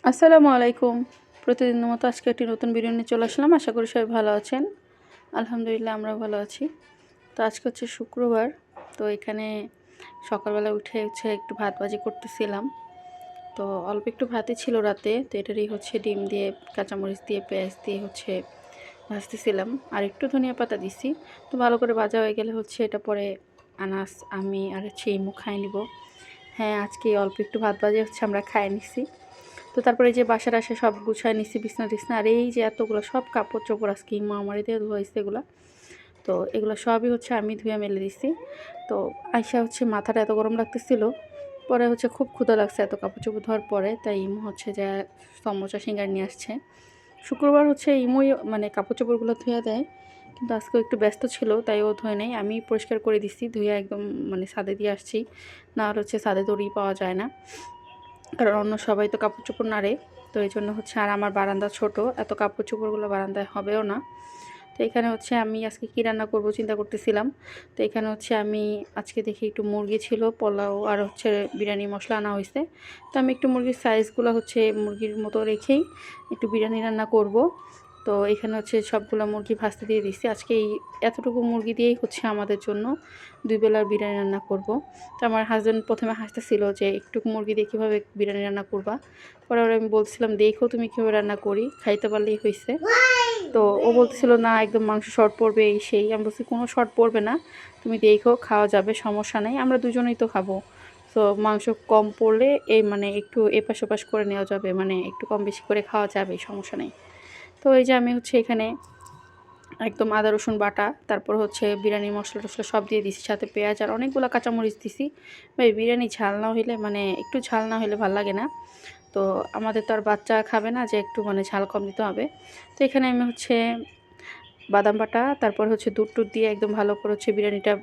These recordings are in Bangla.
আসসালামু আলাইকুম। প্রতিদিনের মতো আজকে একটি নতুন ভিডিও নিয়ে চলে আসলাম। আশা করি সবাই ভালো আছেন। আলহামদুলিল্লাহ আমরাও ভালো আছি। তো আজকে হচ্ছে শুক্রবার। তো এখানে সকালবেলা উঠে একটু ভাত ভাজি করতেছিলাম। তো অল্প একটু ভাতই ছিল রাতে। তো এটারই ডিম দিয়ে কাঁচামরিচ দিয়ে পেঁয়াজ দিয়ে ভাজতেছিলাম। আর একটু ধনিয়া পাতা দিছি। তো ভালো করে ভাজা হয়ে গেলে এটা পরে আনাস আমি আর ইমু খাই নিব। হ্যাঁ, আজকে অল্প একটু ভাত ভাজি আমরা খাই নিছি। তো তারপরে যে বাসার আসে সব গুছায় নিচ্ছি, বিছনা টিছনা। আর এই যে এতগুলো সব কাপড় চোপড় আজকে মামারি দিয়ে ধোয়াইছে এগুলো। তো এগুলো সবই আমি ধুয়ে মেলে দিচ্ছি। তো আইসা মাথাটা এত গরম লাগতেছিল, পরে খুব ক্ষুধা লাগছে এত কাপড় চোপড় ধোয়ার পরে। তাই ইমু যে সমোসা সিঙ্গার নিয়ে আসছে। শুক্রবার ইমুই মানে কাপড় চোপড়গুলো ধুয়ে দেয়, কিন্তু আজকেও একটু ব্যস্ত ছিল তাই ও ধুয়ে নেই। আমি পরিষ্কার করে দিচ্ছি, ধুয়ে একদম ছাদে দিয়ে আসছি। না আর ছাদে দড়ি পাওয়া যায় না, কারণ অন্য সবাই তো কাপড় চোপড় নাড়ে। তো এই জন্য আর আমার বারান্দা ছোট, এত কাপড় চোপড়গুলো বারান্দায় হবেও না। তো এখানে আমি আজকে কী রান্না করব চিন্তা করতেছিলাম। তো এখানে আমি আজকে দেখি একটু মুরগি ছিল, পোলাও আর বিরিয়ানি মশলা আনা হয়েছে। তো আমি একটু মুরগির সাইজগুলো মুরগির মতো রেখেই একটু বিরিয়ানি রান্না করব। তো এখানে সবগুলো মুরগি ভাজতে দিয়ে দিচ্ছি। আজকে এই এতটুকু মুরগি দিয়েই আমাদের জন্য 2 বেলার বিরিয়ানি রান্না করব। তো আমার হাজব্যান্ড প্রথমে হাসতেছিল যে একটু মুরগি দিয়ে কীভাবে বিরিয়ানি রান্না করবা। পরে আমি বলছিলাম দেখো তুমি কীভাবে রান্না করি, খাইতে পারলেই হয়েছে। তো ও বলতেছিল না একদম মাংস শর্ট পড়বে এই সেই। আমি বলছি কোনো শর্ট পড়বে না, তুমি দেখো খাওয়া যাবে, সমস্যা নেই, আমরা দুজনেই তো খাবো। তো মাংস কম পড়লে একটু এপাশ ওপাশ করে নেওয়া যাবে, একটু কম বেশি করে খাওয়া যাবে, সমস্যা নেই। তো এই যে আমি এখানে একদম আদা রসুন বাটা, তারপর বিরিয়ানি মশলা টশলা সব দিয়ে দিছি, সাথে পেঁয়াজ আর অনেকগুলো কাঁচামরিচ দিছি। ভাই বিরিয়ানি ঝাল না হইলে একটু ঝাল না হলে ভালো লাগে না। তো আমাদের তো আর বাচ্চা খাবে না যে একটু ঝাল কম দিতে হবে। তো এখানে আমি বাদাম বাটা, তারপর দুধ টুধ দিয়ে একদম ভালো করে বিরিয়ানিটা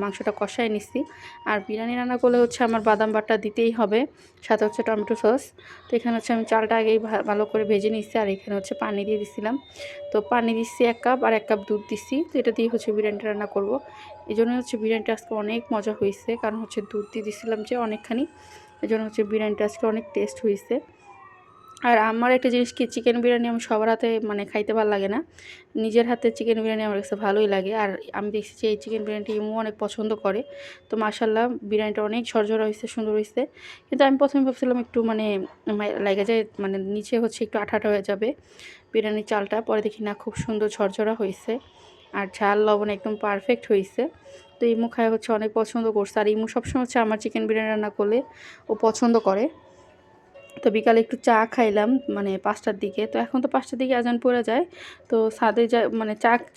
মাংসটা কষায় নিচ্ছি। আর বিরিয়ানি রান্না করলে আমার বাদাম বাটা দিতেই হবে, সাথে টমেটো সস। তো এখানে আমি চালটা আগেই ভালো করে ভেজে নিচ্ছি। আর এখানে পানি দিয়ে দিছিলাম। তো পানি দিচ্ছি 1 কাপ, আর 1 কাপ দুধ দিচ্ছি। তো এটা দিয়ে বিরিয়ানিটা রান্না করব। এই জন্য বিরিয়ানিটা আজকে অনেক মজা হয়েছে, কারণ দুধ দিয়ে দিছিলাম যে অনেকখানি। এই জন্য বিরিয়ানিটা আজকে অনেক টেস্ট হয়েছে। আর আমার একটা জিনিস কি, চিকেন বিরিয়ানি আমি সবার হাতে খাইতে ভালো লাগে না। নিজের হাতে চিকেন বিরিয়ানি আমার কাছে ভালোই লাগে। আর আমি দেখছি যে এই চিকেন বিরিয়ানিটা ইমু অনেক পছন্দ করে। তো মাশাআল্লাহ বিরিয়ানিটা অনেক ঝরঝরা হয়েছে, সুন্দর হয়েছে। কিন্তু আমি প্রথমে ভাবছিলাম একটু লাগে যায়, নিচে একটু আঠা আঠা হয়ে যাবে বিরিয়ানির চালটা। পরে দেখি না, খুব সুন্দর ঝরঝরা হয়েছে। আর ঝাল লবণ একদম পারফেক্ট হয়েছে। তো ইমু খায় অনেক পছন্দ করছে। আর ইমু সবসময় আমার চিকেন বিরিয়ানি রান্না করলে ও পছন্দ করে। তো বিকালে একটু চা খাইলাম 5টার দিকে। তো এখন তো 5টার দিকে আজান পড়ে যায়। তো ছাদে যা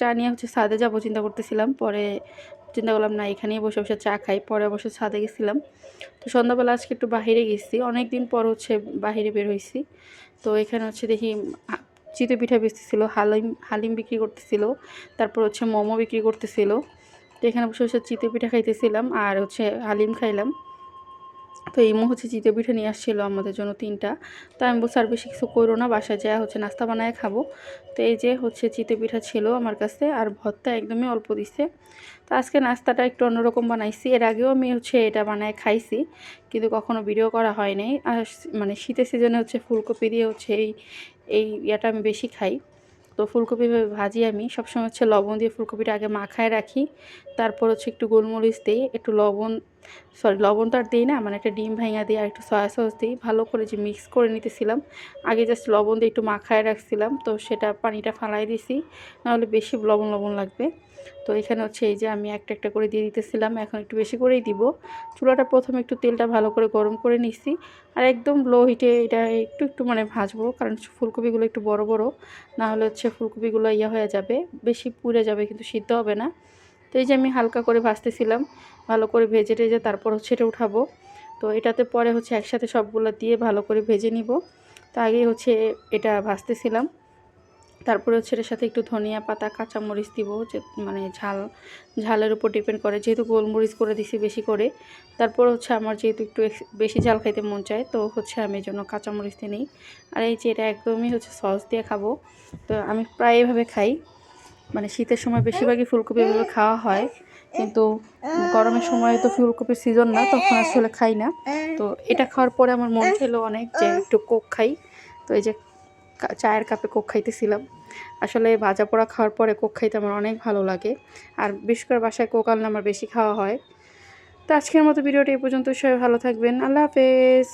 চা নিয়ে ছাদে যাবো চিন্তা করতেছিলাম। পরে চিন্তা করলাম না, এখানেই বসে বসে চা খাই। পরে অবশ্য ছাদে গেছিলাম। তো সন্ধ্যাবেলা আজকে একটু বাহিরে গেছি, অনেক দিন পর বাহিরে বের হয়েছি। তো এখানে দেখি চিতই পিঠা বেচতেছিল, হালিম বিক্রি করতেছিল, তারপর মোমো বিক্রি করতেছিল। তো এখানে বসে বসে চিতই পিঠা খাইতেছিলাম আর হালিম খাইলাম। তো ইমু চিতই পিঠা নিয়ে আসছিল আমাদের জন্য 3টা। তো আমি বলছি আর বেশি কিছু করো না, বাসায় যা নাস্তা বানায় খাবো। তো এই যে চিতই পিঠা ছিল আমার কাছে, আর ভর্তা একদমই অল্প দিছে। তো আজকে নাস্তাটা একটু অন্যরকম বানাইছি। এর আগেও আমি এটা বানায় খাইছি, কিন্তু কখনো ভিডিও করা হয় নাই। আর শীতের সিজনে ফুলকপি দিয়ে এই ইয়াটা আমি বেশি খাই। তো ফুলকপি ভাজি আমি সবসময় লবণ দিয়ে ফুলকপিটা আগে মাখায় রাখি। তারপর একটু গোলমরিচ দিই, একটু লবণ তো আর দিই না, একটা ডিম ভাঙা দিয়ে আর একটু সয়া সস দিই। ভালো করে মিক্স করে নিতেছিলাম। আগে জাস্ট লবণ দিয়ে একটু মাখায় রাখছিলাম, তো সেটা পানিটা ফালাই দিছি, নাহলে বেশি লবণ লবণ লাগবে। তো এখানে এই যে আমি একটা একটা করে দিয়ে দিতেছিলাম, এখন একটু বেশি করেই দিব। চুলাটা প্রথমে একটু তেলটা ভালো করে গরম করে নিচ্ছি। আর একদম লো হিটে এটা একটু একটু ভাজবো, কারণ ফুলকপিগুলো একটু বড় বড়, না হলে ফুলকপিগুলো হয়ে যাবে, বেশি পুড়ে যাবে, কিন্তু সিদ্ধ হবে না। তো এই যে আমি হালকা করে ভাজতেছিলাম, ভালো করে ভেজে টেজে তারপর এটা উঠাবো। তো এটাতে পরে একসাথে সবগুলো দিয়ে ভালো করে ভেজে নিব। তো আগেই এটা ভাজতেছিলাম। তারপরে এটার সাথে একটু ধনিয়া পাতা, কাঁচামরিচ দিব, যে ঝালের উপর ডিপেন্ড করে, যেহেতু গোলমরিচ করে দিছি বেশি করে। তারপর আমার যেহেতু একটু বেশি ঝাল খাইতে মন চায়, তো আমি এই জন্য কাঁচামরিচ দিয়ে নিই। আর এই যে এটা একদমই সস দিয়ে খাবো। তো আমি প্রায় এভাবে খাই, শীতের সময় বেশিরভাগই ফুলকপি এভাবে খাওয়া হয়, কিন্তু গরমের সময় তো ফুলকপির সিজন না, তখন আসলে খাই না। তো এটা খাওয়ার পরে আমার মন চাইলো অনেক যে একটু কোক খাই। তো এই যে চায়ের কাপে কোক খাইতেছিলাম। আসলে ভাজা পোড়া খাওয়ার পরে কোক খাইতে আমার অনেক ভালো লাগে, আর বিশেষ করে বাসায় কোক আনলে আমার বেশি খাওয়া হয়। তো আজকের মতো ভিডিওটা এই পর্যন্ত, সবাই ভালো থাকবেন, আল্লাহ হাফেজ।